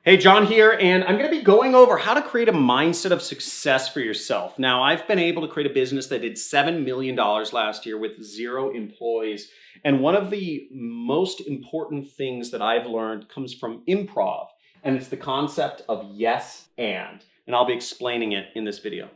Hey, John here, and I'm going to be going over how to create a mindset of success for yourself. Now, I've been able to create a business that did $7 million last year with 0 employees. And one of the most important things that I've learned comes from improv, and it's the concept of yes and. And I'll be explaining it in this video.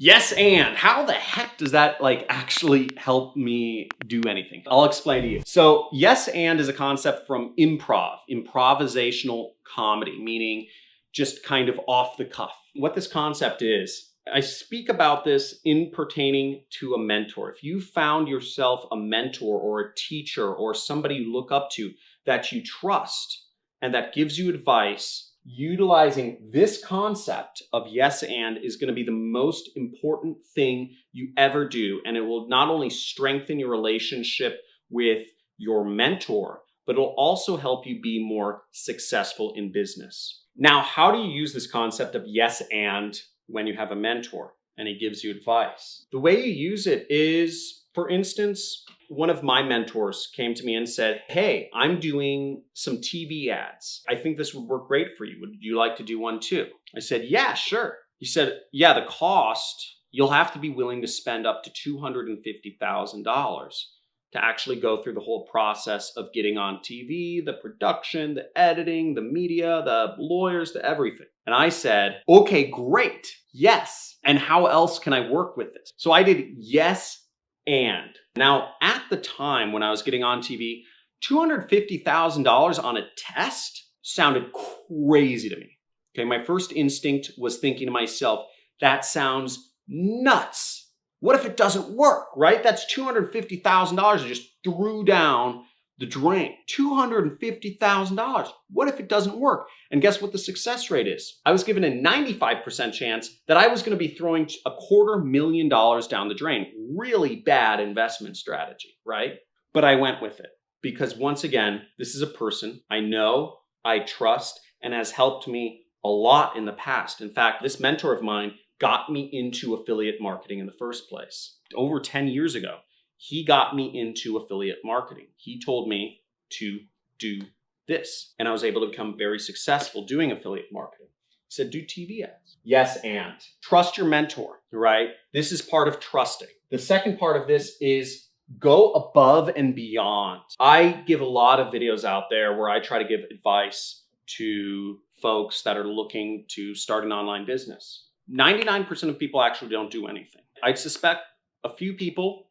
Yes, and how the heck does that actually help me do anything? I'll explain to you. So yes, and is a concept from improv, improvisational comedy, meaning just kind of off the cuff. What this concept is, I speak about this in pertaining to a mentor. If you found yourself a mentor or a teacher or somebody you look up to that you trust and that gives you advice, utilizing this concept of yes and is going to be the most important thing you ever do. And it will not only strengthen your relationship with your mentor, but it'll also help you be more successful in business. Now, how do you use this concept of yes and when you have a mentor and he gives you advice? The way you use it is, for instance, one of my mentors came to me and said, "Hey, I'm doing some TV ads. I think this would work great for you. Would you like to do one too?" I said, "Yeah, sure." He said, "Yeah, the cost, you'll have to be willing to spend up to $250,000 to actually go through the whole process of getting on TV, the production, the editing, the media, the lawyers, the everything." And I said, "Okay, great. Yes. And how else can I work with this?" So I did yes and. Now, at the time when I was getting on TV, $250,000 on a test sounded crazy to me. Okay, my first instinct was thinking to myself, that sounds nuts. What if it doesn't work, right? That's $250,000 I just threw down the drain. $250,000. What if it doesn't work? And guess what the success rate is? I was given a 95% chance that I was going to be throwing $250,000 down the drain. Really bad investment strategy, right? But I went with it because once again, this is a person I know, I trust, and has helped me a lot in the past. In fact, this mentor of mine got me into affiliate marketing in the first place. Over 10 years ago, he got me into affiliate marketing. He told me to do this, and I was able to become very successful doing affiliate marketing. He said, do TV ads. Yes, and trust your mentor, right? This is part of trusting. The second part of this is go above and beyond. I give a lot of videos out there where I try to give advice to folks that are looking to start an online business. 99% of people actually don't do anything. I suspect a few people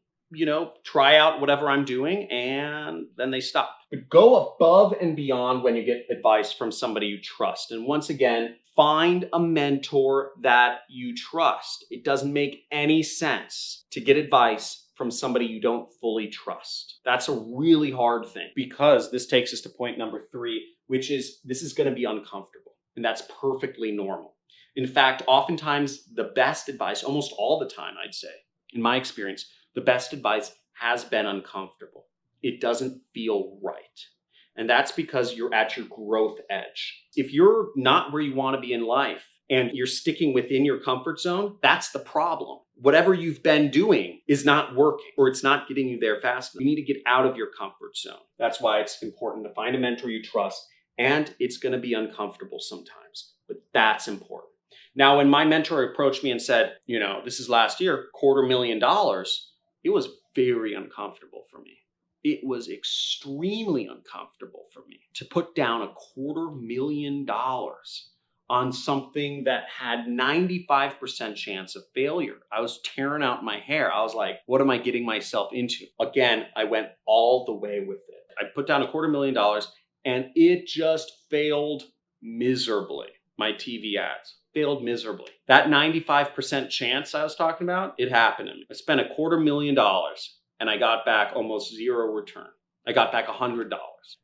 try out whatever I'm doing and then they stop. But go above and beyond when you get advice from somebody you trust. And once again, find a mentor that you trust. It doesn't make any sense to get advice from somebody you don't fully trust. That's a really hard thing because this takes us to point number 3, which is this is going to be uncomfortable. And that's perfectly normal. In fact, oftentimes the best advice, almost all the time, I'd say, in my experience, the best advice has been uncomfortable. It doesn't feel right. And that's because you're at your growth edge. If you're not where you want to be in life and you're sticking within your comfort zone, that's the problem. Whatever you've been doing is not working or it's not getting you there fast enough. You need to get out of your comfort zone. That's why it's important to find a mentor you trust, and it's going to be uncomfortable sometimes, but that's important. Now, when my mentor approached me and said, this is last year, $250,000, it was very uncomfortable for me. It was extremely uncomfortable for me to put down $250,000 on something that had 95% chance of failure. I was tearing out my hair. I was like, what am I getting myself into? Again, I went all the way with it. I put down $250,000 and it just failed miserably. My TV ads failed miserably. That 95% chance I was talking about, it happened to me. I spent $250,000 and I got back almost 0 return. I got back $100.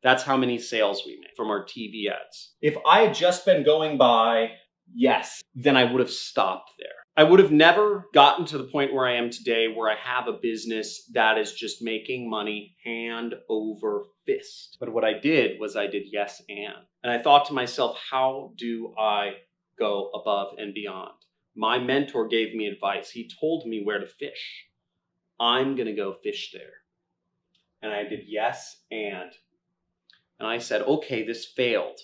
That's how many sales we made from our TV ads. If I had just been going by yes, then I would have stopped there. I would have never gotten to the point where I am today, where I have a business that is just making money hand over fist. But what I did was I did yes and. And I thought to myself, how do I go above and beyond? My mentor gave me advice. He told me where to fish. I'm going to go fish there. And I did yes, and I said, okay, this failed,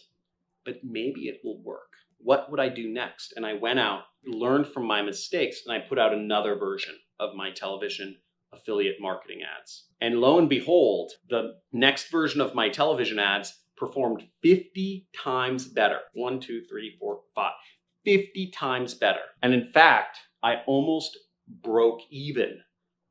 but maybe it will work. What would I do next? And I went out, learned from my mistakes, and I put out another version of my television affiliate marketing ads. And lo and behold, the next version of my television ads performed 50 times better. 1, 2, 3, 4, 5. 50 times better. And in fact, I almost broke even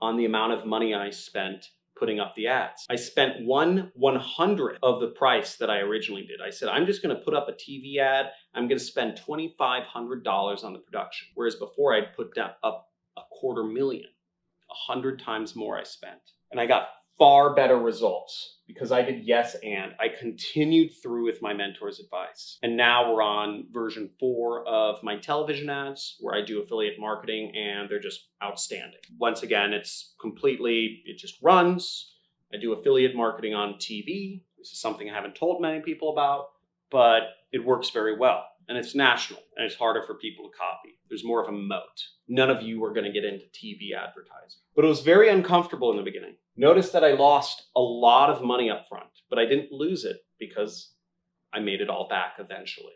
on the amount of money I spent putting up the ads. I spent 1/100th of the price that I originally did. I said, I'm just going to put up a TV ad. I'm going to spend $2,500 on the production. Whereas before I'd put up $250,000, 100 times more I spent. And I got far better results because I did yes and I continued through with my mentor's advice. And now we're on version 4 of my television ads where I do affiliate marketing and they're just outstanding. Once again, it just runs. I do affiliate marketing on TV. This is something I haven't told many people about, but it works very well. And it's national and it's harder for people to copy. There's more of a moat. None of you are going to get into TV advertising. But it was very uncomfortable in the beginning. Notice that I lost a lot of money up front, but I didn't lose it because I made it all back eventually.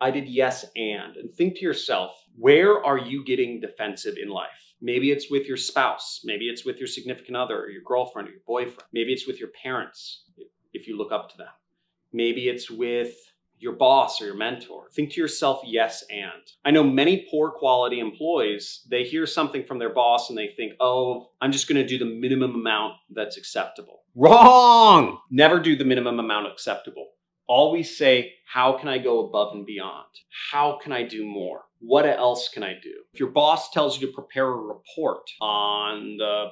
I did yes and think to yourself, where are you getting defensive in life? Maybe it's with your spouse. Maybe it's with your significant other or your girlfriend or your boyfriend. Maybe it's with your parents if you look up to them. Maybe it's with your boss or your mentor. Think to yourself, yes and. I know many poor quality employees, they hear something from their boss and they think, oh, I'm just gonna do the minimum amount that's acceptable. Wrong! Never do the minimum amount acceptable. Always say, how can I go above and beyond? How can I do more? What else can I do? If your boss tells you to prepare a report on the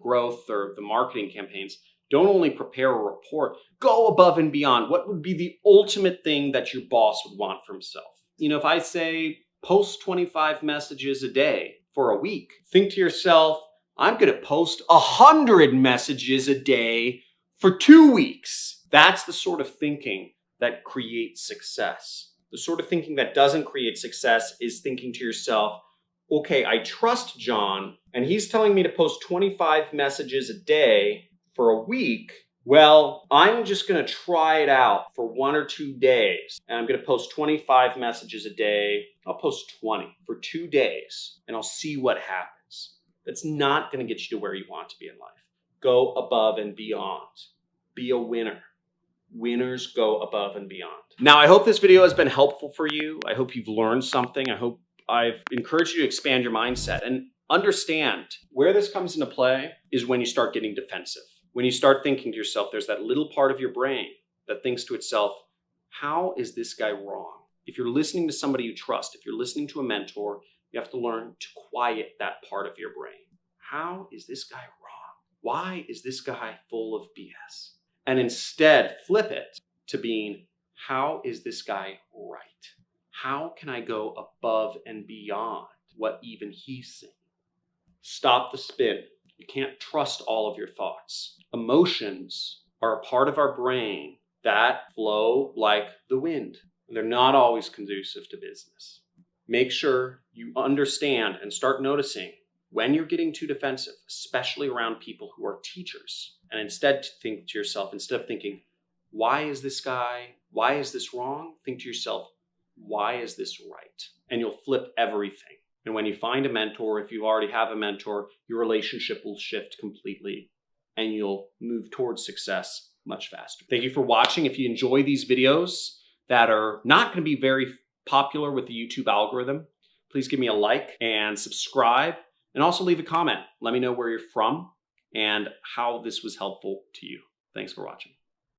growth or the marketing campaigns, don't only prepare a report, go above and beyond. What would be the ultimate thing that your boss would want for himself? If I say post 25 messages a day for a week, think to yourself, I'm going to post 100 messages a day for 2 weeks. That's the sort of thinking that creates success. The sort of thinking that doesn't create success is thinking to yourself, okay, I trust John, and he's telling me to post 25 messages a day for a week. Well, I'm just going to try it out for 1 or 2 days. And I'm going to post 25 messages a day. I'll post 20 for 2 days and I'll see what happens. That's not going to get you to where you want to be in life. Go above and beyond. Be a winner. Winners go above and beyond. Now, I hope this video has been helpful for you. I hope you've learned something. I hope I've encouraged you to expand your mindset and understand where this comes into play is when you start getting defensive. When you start thinking to yourself, there's that little part of your brain that thinks to itself, how is this guy wrong? If you're listening to somebody you trust, if you're listening to a mentor, you have to learn to quiet that part of your brain. How is this guy wrong? Why is this guy full of BS? And instead flip it to being, how is this guy right? How can I go above and beyond what even he's saying? Stop the spin. You can't trust all of your thoughts. Emotions are a part of our brain that flow like the wind. They're not always conducive to business. Make sure you understand and start noticing when you're getting too defensive, especially around people who are teachers. And instead think to yourself, instead of thinking, why is this wrong? Think to yourself, why is this right? And you'll flip everything. And when you find a mentor, if you already have a mentor, your relationship will shift completely and you'll move towards success much faster. Thank you for watching. If you enjoy these videos that are not going to be very popular with the YouTube algorithm, please give me a like and subscribe, and also leave a comment. Let me know where you're from and how this was helpful to you. Thanks for watching.